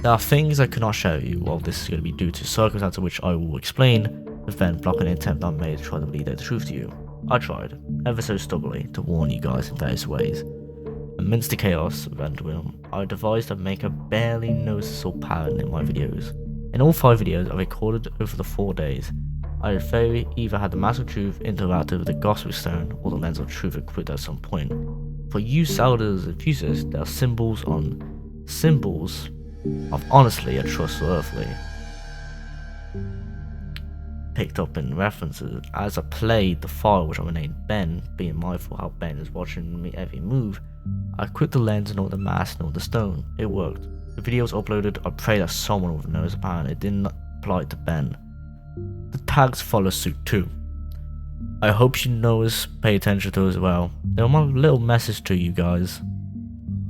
Speaker 1: There are things I cannot show you, while this is going to be due to circumstances which I will explain, with then blocking an attempt I made to try to lead the truth to you. I tried, ever so stubbornly, to warn you guys in various ways. Amidst the chaos of Enderwheel, I devised to make a barely noticeable pattern in my videos. In all 5 videos I recorded over the 4 days, I either had the mask of truth interacted with the gospel stone, or the lens of truth equipped at some point. For you Sauders and enthusiasts, there are symbols of honestly and trustworthy. Picked up in references. As I played the file which I renamed Ben, being mindful how Ben is watching me every move, I equipped the lens and all the mask and all the stone. It worked. The video was uploaded. I pray that someone would notice, apparently it didn't apply to Ben. The tags follow suit too. I hope you notice, pay attention to as well. They're my little message to you guys.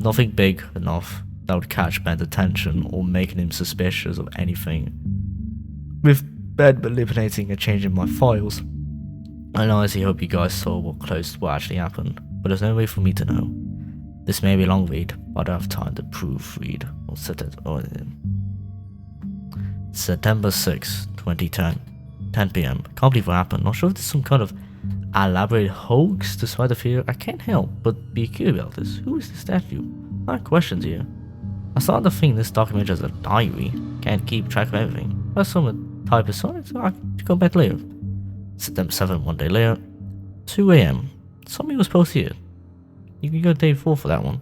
Speaker 1: Nothing big enough that would catch Ben's attention or making him suspicious of anything. With Ben manipulating and changing my files, I honestly hope you guys saw what actually happened, but there's no way for me to know. This may be a long read, but I don't have time to proofread or set it or anything. September 6, 2010, 10 PM. Can't believe what happened. Not sure if there's some kind of elaborate hoax to spread the fear. I can't help but be curious about this. Who is this statue? I have questions here. I started to think this document is a diary. Can't keep track of everything. That's some type of science. I can go back later. September 7, 1 day later, 2 AM. Somebody was supposed to hear. You can go day 4 for that one.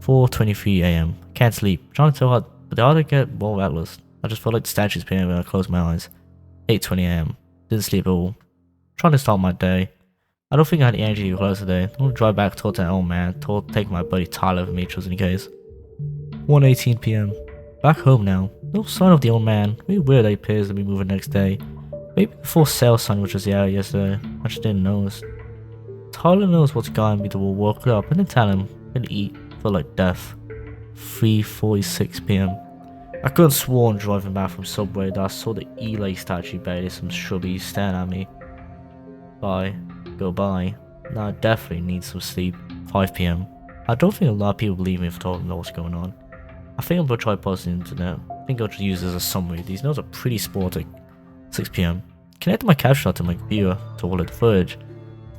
Speaker 1: 4:23 AM. Can't sleep. Trying so hard, but the other get more reckless. I just felt like the statue's appearing when I closed my eyes. 8:20 AM. Didn't sleep at all. Trying to start my day. I don't think I had the energy to close today. I'm gonna drive back, talk to that old man, take my buddy Tyler with me just in case. 1:18 PM. Back home now. No sign of the old man. Really weird that he appears to be moving next day. Maybe the full sale sign which was out yesterday. I just didn't notice. Tyler knows what's going me to walk up and then tell him and eat. Felt like death. 3:46 PM. I could have sworn driving back from Subway that I saw the Eli statue buried in some shrubbies staring at me. Bye. Go bye. Now I definitely need some sleep. 5 PM. I don't think a lot of people believe me if I told them what's going on. I think I'm gonna try posting the internet. I think I'll just use this as a summary. These notes are pretty sporting. 6 PM. Connected my capture to my computer to all of the footage.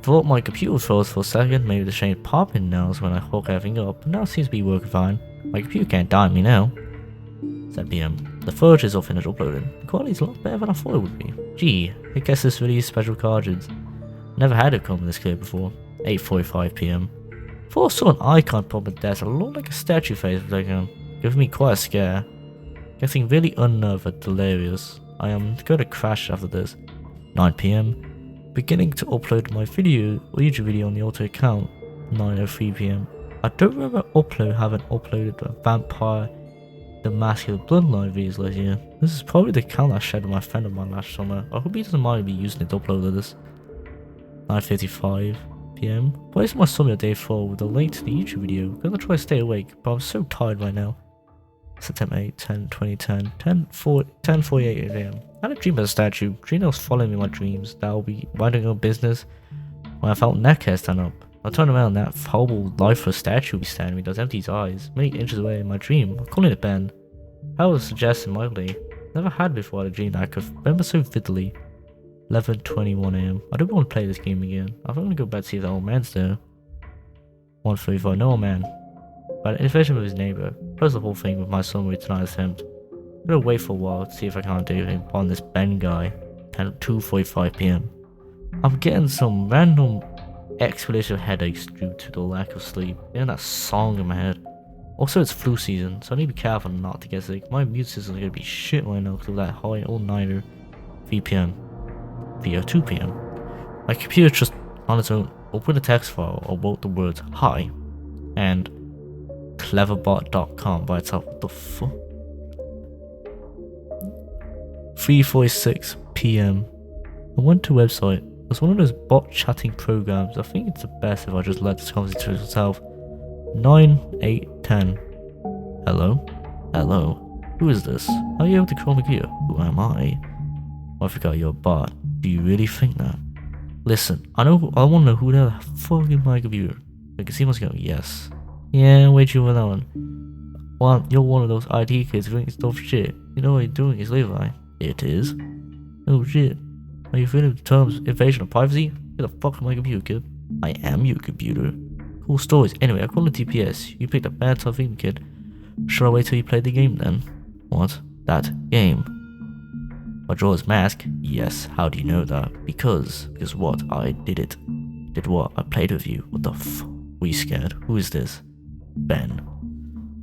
Speaker 1: Thought my computer froze for a second, maybe the shade popping nails when I hook everything up, but now it seems to be working fine. My computer can't die on me now. 7 PM. The footage is all finished uploading. The quality's a lot better than I thought it would be. Gee, I guess this really is special cartridge. Never had it come this clear before. 8:45 PM. Thought I saw an icon pop at desk. It looked like a statue face for a second, giving me quite a scare. Getting really unnerved and delirious. I am going to crash after this. 9 PM. Beginning to upload my YouTube video on the auto account. 9:03 PM. I don't remember having uploaded a Vampire the Macleod Bloodline videos last year. This is probably the account I shared with my friend of mine last summer. I hope he doesn't mind me using it to upload this. 9:55 PM. Why is my summary of day 4 with a link to the YouTube video? I'm gonna try to stay awake, but I'm so tired right now. September 8, 10, 2010, 10:48 AM. I had a dream of a statue. Dream was following me in my dreams. That I'll be minding on business when I felt neck hair stand up. I turned around, that horrible lifeless statue be standing me, those empty eyes, many inches away in my dream. I'm calling it Ben. I was suggesting mildly. Never had before had a dream that I could remember so vividly. 11:21 AM. I don't want to play this game again. I think I'm gonna go back to see if that old man's there. 1:35. No old man. But in addition with his neighbor, close the whole thing with my summary tonight's attempt. I'm gonna wait for a while to see if I can't do anything upon this Ben guy. 2:45 PM. I'm getting some random exponential headaches due to the lack of sleep. Getting that song in my head. Also, it's flu season, so I need to be careful not to get sick. My immune system is gonna be shit right now because of that high all-nighter. 3 PM. 2 PM. My computer just on its own opened a text file about the words hi and cleverbot.com by itself. What the fuck? 3:46 PM. I went to a website. It's one of those bot chatting programs. I think it's the best if I just let this conversation to itself. 9, 8, 10. Hello? Hello? Who is this? Are you able to call me here? Who am I? I forgot you're a bot. Do you really think that? Listen, I want to know who the fuck is my computer. I can see what's going. Yes. Yeah, wait you for that one. Well, you're one of those IT kids doing stuff shit. You know what you're doing is Levi. It is. Oh shit. Are you feeling the terms invasion of privacy? Get the fuck on my computer, kid. I am your computer. Cool stories. Anyway, according to TPS, you picked a bad thing, kid. Should I wait till you play the game then? What? That game? Majora's Mask? Yes. How do you know that? Because what? I did it. Did what? I played with you. What the f? Were you scared? Who is this? Ben.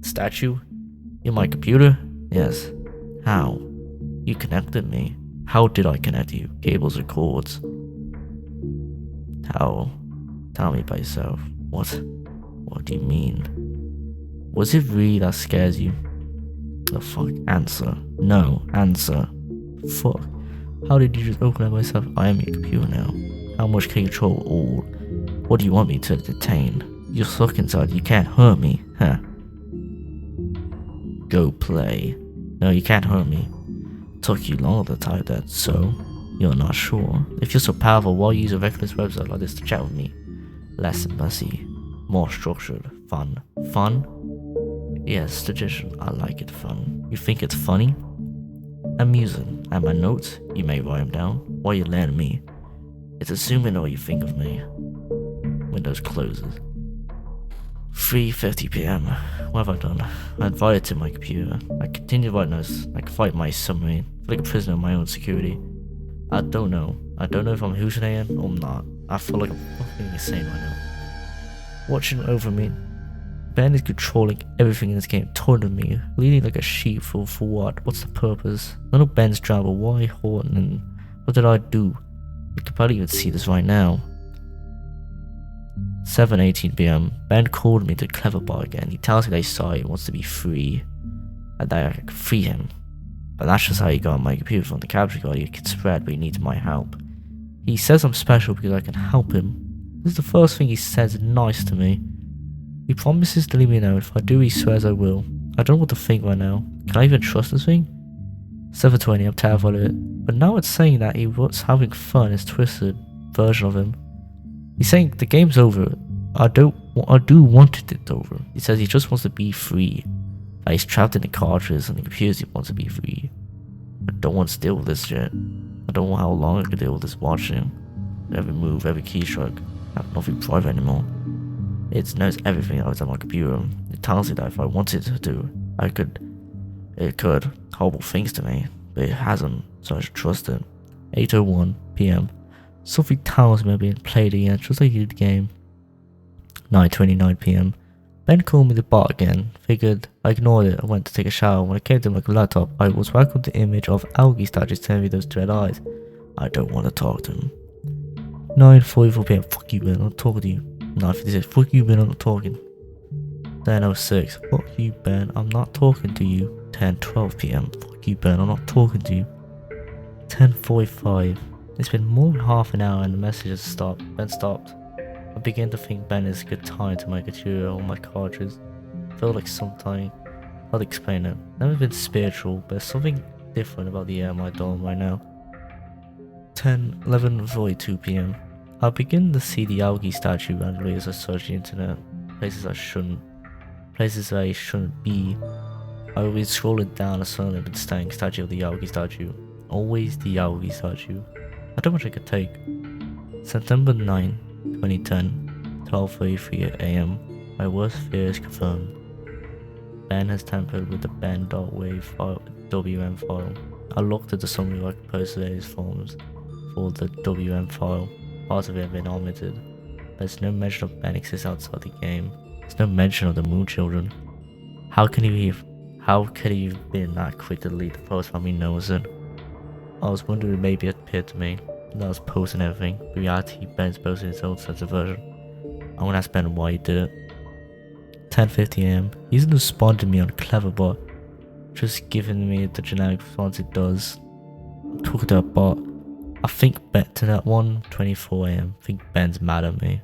Speaker 1: Statue? In my computer? Yes. How? You connected me. How did I connect you? Cables or cords? How? Tell me about yourself. What? What do you mean? Was it really that scares you? The fuck? Answer. No. Answer. Fuck. How did you just open up myself? I am your computer now. How much can you control all? What do you want me to detain? You're stuck inside. You can't hurt me. Huh? Go play. No, you can't hurt me. Took you longer to type that, so you're not sure. If you're so powerful, why use a reckless website like this to chat with me? Less messy, more structured, fun. Fun? Yes, suggestion. I like it fun. You think it's funny? Amusing. And my notes, you may write them down. Why you letting me? It's assuming all you think of me. Windows closes. 3:50 p.m. What have I done? I invited to my computer. I continue to write notes. I can fight my submarine. I feel like a prisoner of my own security. I don't know. I don't know if I'm hallucinating or I'm not. I feel like I'm fucking insane right now. Watching over me. Ben is controlling everything in this game, taunting me, leading like a sheep for what? What's the purpose? None of Ben's job, but why Horton and what did I do? You can probably even see this right now. 7:18 p.m. Ben called me to Cleverbot again. He tells me that he's sorry, he wants to be free, and that I can free him. But that's just how he got my computer from the capture card. He can spread, but he needs my help. He says I'm special because I can help him. This is the first thing he says nice to me. He promises to leave me alone. If I do, he swears I will. I don't know what to think right now. Can I even trust this thing? 7:20, I'm terrified of it. But now it's saying that he was having fun, his twisted version of him. He's saying the game's over. I do want it over. He says he just wants to be free. That he's trapped in the cartridge and the computers. He wants to be free. I don't want to deal with this shit. I don't know how long I could deal with this watching. Every move, every keystroke. I have nothing private anymore. It knows everything that was on my computer. It tells me that if I wanted to do, it could horrible things to me, but it hasn't, so I should trust it. 8:01 p.m. Something tells me I'm being played again, just like you did the game. 9:29 p.m. Ben called me the bot again. Figured I ignored it. I went to take a shower. When I came to my laptop, I was welcomed the image of algae statues telling me those dread eyes. I don't want to talk to him. 9:44 p.m. Fuck you, Ben. I'm not talking to you. 9:56. Fuck you, Ben. I'm not talking. 10:06. Fuck you, Ben. I'm not talking to you. 10:12 p.m. Fuck you, Ben. I'm not talking to you. 10:45. It's been more than half an hour and the message has stopped. Ben stopped. I began to think Ben is a good time to my computer or my cartridge. Felt like something. I'll explain it. Never been spiritual, but there's something different about the air in my dome right now. 11:42 p.m. I begin to see the algae statue randomly as I search the internet. Places I shouldn't be. I will be scrolling down a suddenly been staring statue of the algae statue. Always the algae statue. I don't much I could take. September 9, 2010, 12:33 a.m. My worst fear is confirmed. Ben has tampered with the ben.wave file, WM file. I looked at the summary like posted forms for the WM file. Parts of it have been omitted. There's no mention of Ben exists outside the game. There's no mention of the Moon Children. How could he have been that quick to delete the post without me noticing? I was wondering maybe it appeared to me that I was posting everything. In reality, Ben's posting his own sense of version. I'm gonna ask Ben why he did it. 10:50 am. He hasn't responded to me on Cleverbot, just giving me the generic response it does. I'm talking to a bot. I think Ben to that 1:24 am. I think Ben's mad at me.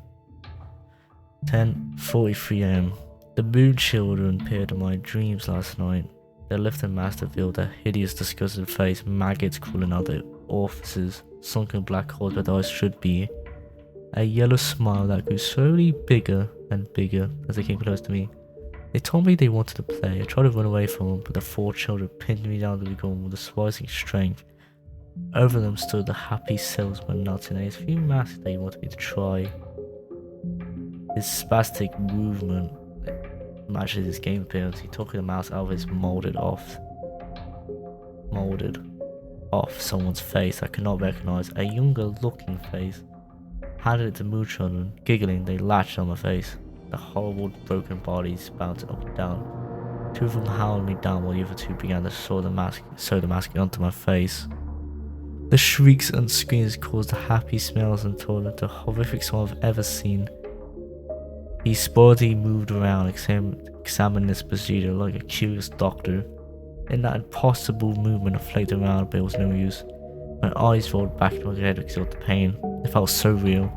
Speaker 1: 10:43 am. The Moon Children appeared in my dreams last night. Their lifted mask revealed their hideous, disgusted face, maggots crawling out their orifices, sunken black holes where their eyes should be. A yellow smile that grew slowly bigger and bigger as they came close to me. They told me they wanted to play. I tried to run away from them, but the 4 children pinned me down to the ground with a surprising strength. Over them stood the happy salesman nodding his few masks that he wanted me to try. His spastic movement matches his game appearance. He took the mouse out of his molded off someone's face I could not recognize, a younger looking face. Handed it to Moo children. Giggling, they latched on my face. The horrible broken bodies bounced up and down. 2 of them howled me down while the other 2 began to sew the mask onto my face. The shrieks and screams caused the happy smells and told it the horrific smell I've ever seen. He sporty moved around, examining this procedure like a curious doctor. In that impossible movement, I flaked around, but it was no use. My eyes rolled back into my head because of the pain. It felt so real,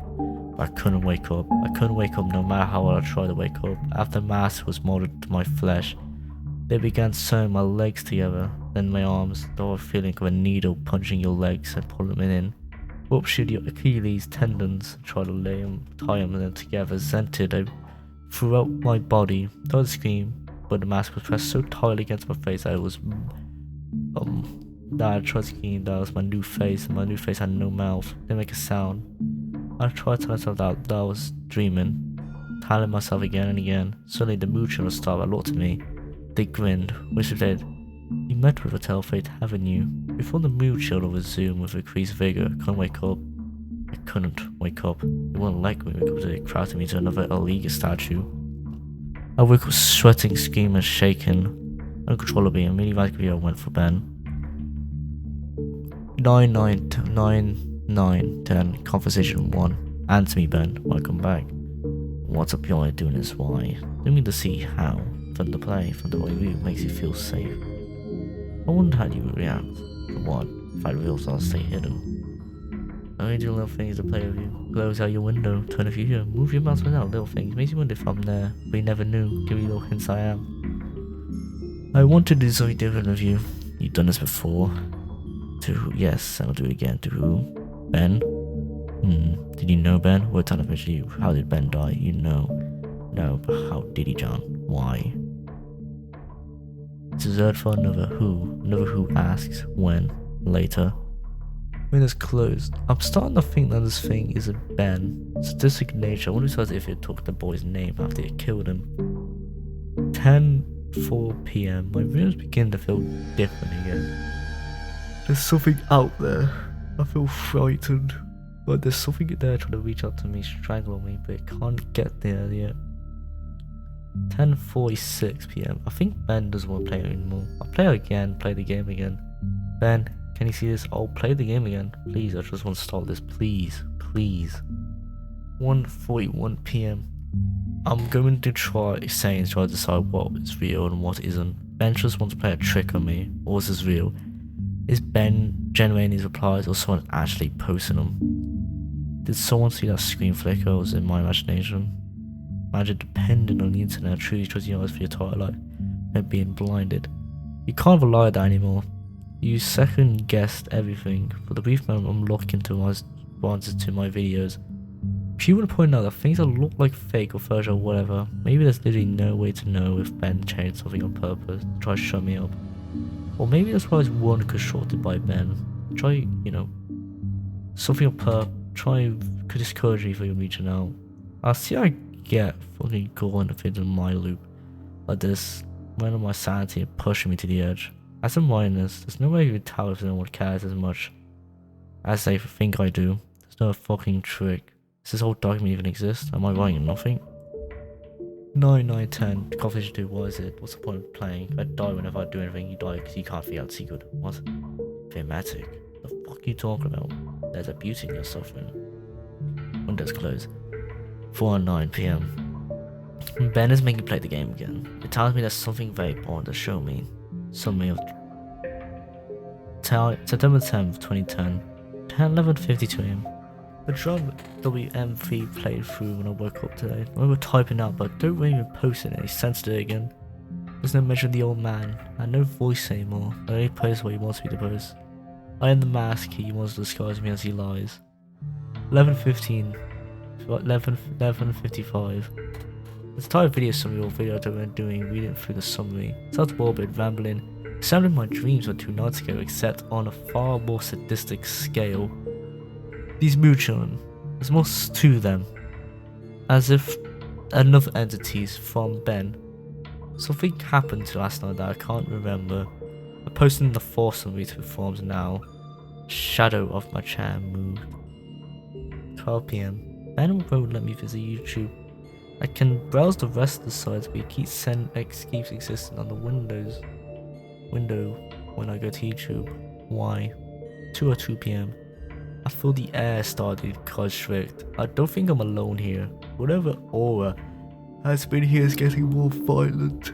Speaker 1: but I couldn't wake up. I couldn't wake up no matter how hard I tried to wake up. After the mask was molded to my flesh, they began sewing my legs together, then my arms, the horrible feeling of a needle punching your legs and pulling them in. Ruptured your Achilles tendons, tried to tie them together, zented throughout my body. I tried to scream, but the mask was pressed so tightly against my face that it was that I tried to scream. That was my new face, and my new face had no mouth. Didn't make a sound. I tried to tell myself that I was dreaming, telling myself again and again. Suddenly the mood children stopped and looked at me. They grinned, whispered said, "You met with a tell fate, haven't you?" Before the mood children resumed with increased vigor, I couldn't wake up. I couldn't wake up. They wouldn't let me wake up, so they crowded me to another illegal statue. I woke up sweating, screaming, shaking. Uncontrollably, immediately I went for Ben. 9-9-10 Conversation 1. Answer me, Ben. Welcome back. What's up, y'all doing this? Why? Let me to see how, from the play, from the way you makes you feel safe. I wonder how you would react. For what? If I realized I'll stay hidden. I only do little things to play with you. Close out your window, turn off your ear, move your mouse without little things. Makes you wonder if I'm there, but you never knew. Give you little hints I am. I want to do something different with you. You've done this before. To who? Yes, and I'll do it again. To who? Ben? Did you know Ben? What time of you? How did Ben die? You know. No, but how did he, John? Why? It's reserved for another who. Another who asks when. Later. When it's closed. I'm starting to think that this thing is a Ben. Sadistic nature. I wonder if it took the boy's name after it killed him. 10:04 p.m. My rooms begin to feel different again. There's something out there. I feel frightened. But there's something there trying to reach out to me, strangle me, but it can't get there yet. 10:46 p.m. I think Ben doesn't want to play anymore. I'll play again, play the game again. Ben, can you see this? I'll play the game again. Please, I just want to stop this. Please, please. 1:41 p.m. I'm going to try to decide what is real and what isn't. Ben just wants to play a trick on me. Or is this real? Is Ben generating these replies or someone actually posting them? Did someone see that screen flicker or was it my imagination? Imagine depending on the internet, truly trust your eyes for your entire life and being blinded. You can't rely on that anymore. You second guessed everything. For the brief moment I'm looking to my responses to my videos. She would point out that things that look like fake or Photoshop or whatever, maybe there's literally no way to know if Ben changed something on purpose to try to shut me up. Or maybe that's why I was one constructed by Ben. Try, something on purpose. Try to discourage me from reaching out. I'll see how I get fucking going if it's in my loop like this, running my sanity and pushing me to the edge. As I'm writing this, there's no way you can tell if anyone cares as much as they think I do. There's no fucking trick. Does this whole document even exist? Am I writing nothing? 9-9-10 Conversation 2. What is it? What's the point of playing? I die whenever I do anything. You die because you can't figure out the secret. What? Thematic? The fuck are you talking about? There's a beauty in your suffering. Windows closed. 4:09 p.m. Ben is making me play the game again. It tells me there's something very important to show me. Something of September 10th, 2010. 11:52 a.m. The drum WM3 played through when I woke up today. I remember typing out, but don't even post it. He censored it again. There's no mention of the old man. I no voice anymore. I only post what he wants me to post. I am the mask he wants to disguise me as he lies. 11:55. The entire video summary or video I've been doing, reading through the summary, sounds morbid, rambling, sounded my dreams were 2 nights ago, except on a far more sadistic scale. These moochon, there's more to them, as if another entities from Ben. Something happened to last night that I can't remember. I'm posting the foursome to forms now. Shadow of my chair moved. 12 PM. Ben won't let me visit YouTube. I can browse the rest of the sites, but it keeps existing on the window when I go to YouTube. Why? 2:02 PM. I feel the air started constrict. I don't think I'm alone here. Whatever aura has been here is getting more violent.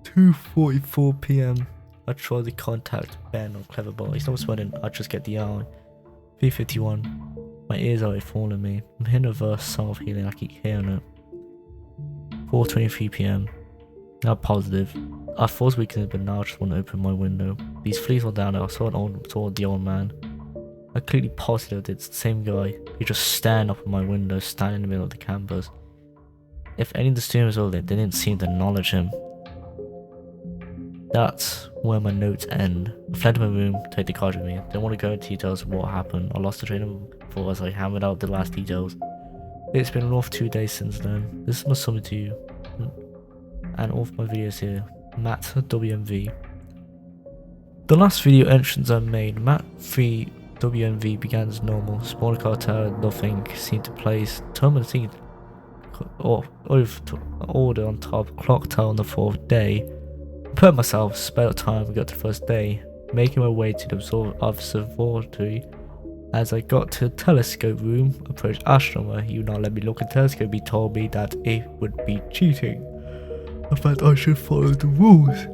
Speaker 1: 2:44 PM. I try to contact Ben on Cleverbot. He's not responding. I just get the eye. 3:51. My ears are falling me. I'm hearing a verse song of healing. I keep hearing it. 4:23 PM. Now positive. I thought it was weekend, but now I just want to open my window. These fleas were down there. I saw the old man. I'm clearly positive it's the same guy. He just stand up in my window, stand in the middle of the campus. If any of the students were there, they didn't seem to acknowledge him. That's where my notes end. I fled to my room, take the card with me. Don't want to go into details of what happened. I lost the train of thought as I hammered out the last details. It's been an off 2 days since then. This is my summary to you. And all of my videos here. Matt WMV. The last video entrance I made, Matt 3 WMV began as normal. Smaller cartel, nothing seemed to place. Terminating order on top, clock tower on the 4th day. Put myself, sped up time and got to the first day, making my way to the observatory. As I got to the telescope room, approached astronomer. He would not let me look at the telescope. He told me that it would be cheating, and that I should follow the rules.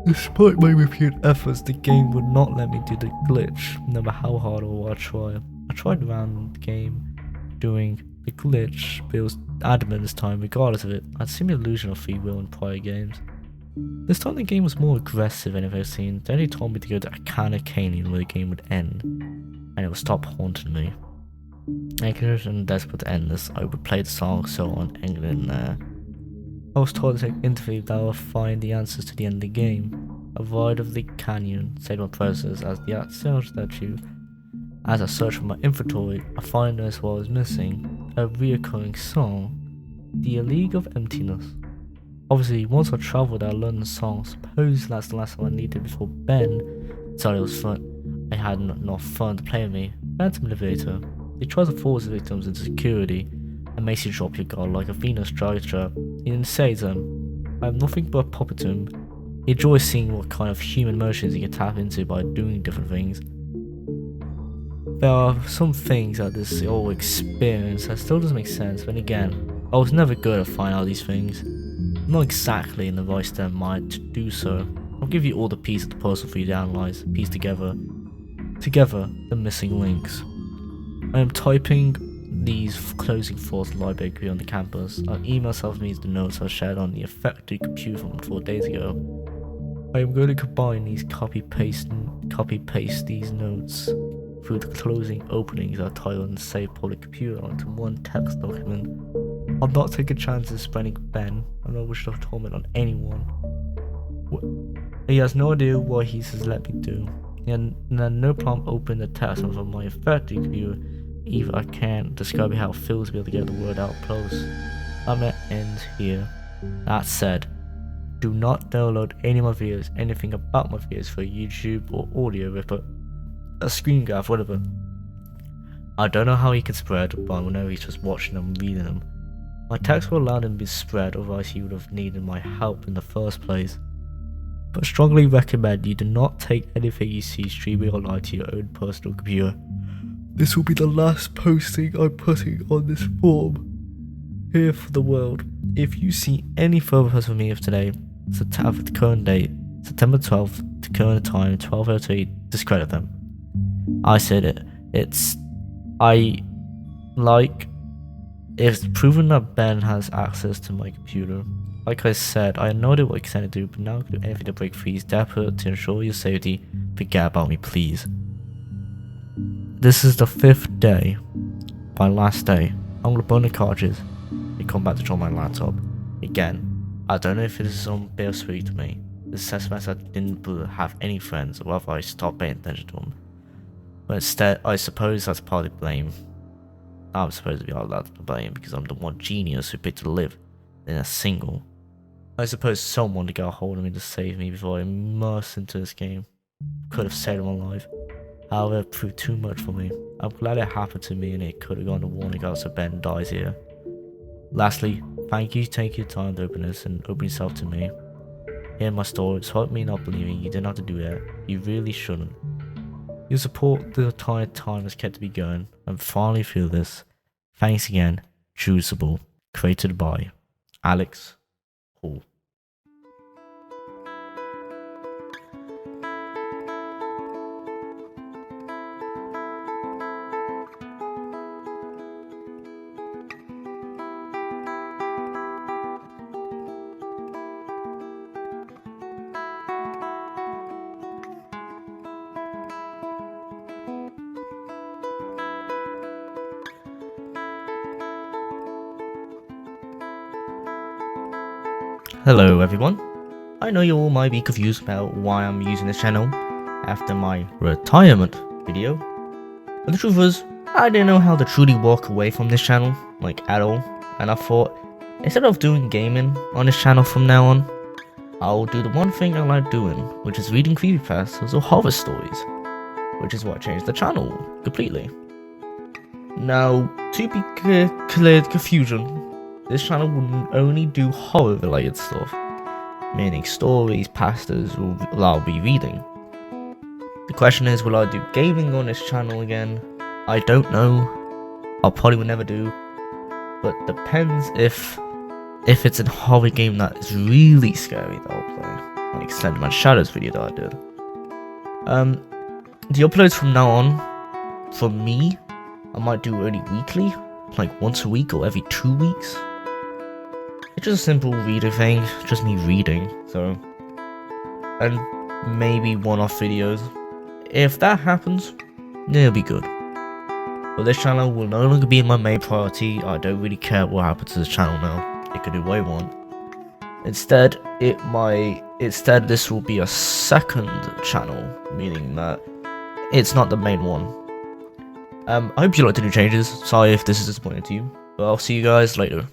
Speaker 1: Despite my repeated efforts, the game would not let me do the glitch, no matter how hard or what I tried. I tried around the game doing the glitch, but it was adamant this time regardless of it. I'd seen the illusion of free will in prior games. This time the game was more aggressive than I've ever seen. Then he told me to go to Akana Canyon where the game would end, and it would stop haunting me. Anxious and desperate to end this, I would play the song so on England there. I was told to take an interview that I would find the answers to the end of the game. I arrived of the canyon, saved my process as the statue. As I searched for my inventory, I find this what was missing, a reoccurring song, The League of Emptiness. Obviously, once I travelled, I learned the song. Suppose that's the last time I needed before Ben decided it was fun. I had enough fun to play with me. Phantom Elevator. He tries to force victims into security and makes you drop your guard like a Venus drytrap. He then says I have nothing but a puppet to him. He enjoys seeing what kind of human emotions he can tap into by doing different things. There are some things that this whole experience that still doesn't make sense, but again, I was never good at finding out these things. I'm not exactly in the right state of mind to do so. I'll give you all the pieces of the puzzle for you to analyze, piece together the missing links. I am typing these closing thoughts to the library on the campus. I'll email self-me the notes I shared on the affected computer from 4 days ago. I am going to combine these copy-paste these notes through the closing openings I titled and saved public computer onto one text document. I'm not taking chances spreading Ben. I don't wish to torment on anyone. He has no idea what he says let me do. He had no problem opening the text from my affected computer. Either I can't describe how it feels to be able to get the word out close. I'm gonna end here. That said, do not download any of my videos, anything about my videos for YouTube or audio ripper, a screen graph, whatever. I don't know how he can spread, but I know he's just watching them and reading them. My text will allow him to be spread, otherwise he would have needed my help in the first place. But I strongly recommend you do not take anything you see streaming online to your own personal computer. This will be the last posting I'm putting on this form here for the world. If you see any further posts from me of today, the current date, September 12th to current time, 12:03, discredit them. I said it. It's proven that Ben has access to my computer. Like I said, I know what I can do, but now I can do anything to break free. Step up to ensure your safety. Forget about me, please. This is the 5th day. My last day. I'm gonna burn the cartridges and come back to join my laptop. Again, I don't know if it is some bittersweet to me. The suspects I didn't have any friends, or rather I stopped paying attention to them. But instead, I suppose that's partly blame. I'm supposed to be allowed to blame because I'm the one genius who picked to live in a single. I suppose someone to get a hold of me to save me before I immersed into this game could have saved my life. However, it proved too much for me. I'm glad it happened to me and it could have gone to warning out so Ben dies here. Lastly, thank you for taking your time to open this and open yourself to me. Hearing my story, it's hurt me not believing you didn't have to do that. You really shouldn't. Your support the entire time has kept me going. I'm finally through this. Thanks again, Choosable. Created by Alex Hall. Hello everyone. I know you all might be confused about why I'm using this channel after my retirement video. But the truth is, I didn't know how to truly walk away from this channel, like at all. And I thought, instead of doing gaming on this channel from now on, I'll do the one thing I like doing, which is reading creepypastas or horror stories. Which is why I changed the channel completely. Now, to be cleared confusion, this channel will only do horror related stuff, meaning stories, pastas, or I'll be reading. The question is, will I do gaming on this channel again? I don't know. I probably will never do, but depends if it's a horror game that is really scary that I'll play, like Slenderman Shadows video that I did. The uploads from now on, for me, I might do only weekly, like once a week or every 2 weeks. It's just a simple reader thing, just me reading, so. And maybe one-off videos. If that happens, it'll be good. But this channel will no longer be my main priority. I don't really care what happens to this channel now. It can do what I want. Instead, this will be a second channel, meaning that it's not the main one. I hope you like the new changes. Sorry if this is disappointing to you, but I'll see you guys later.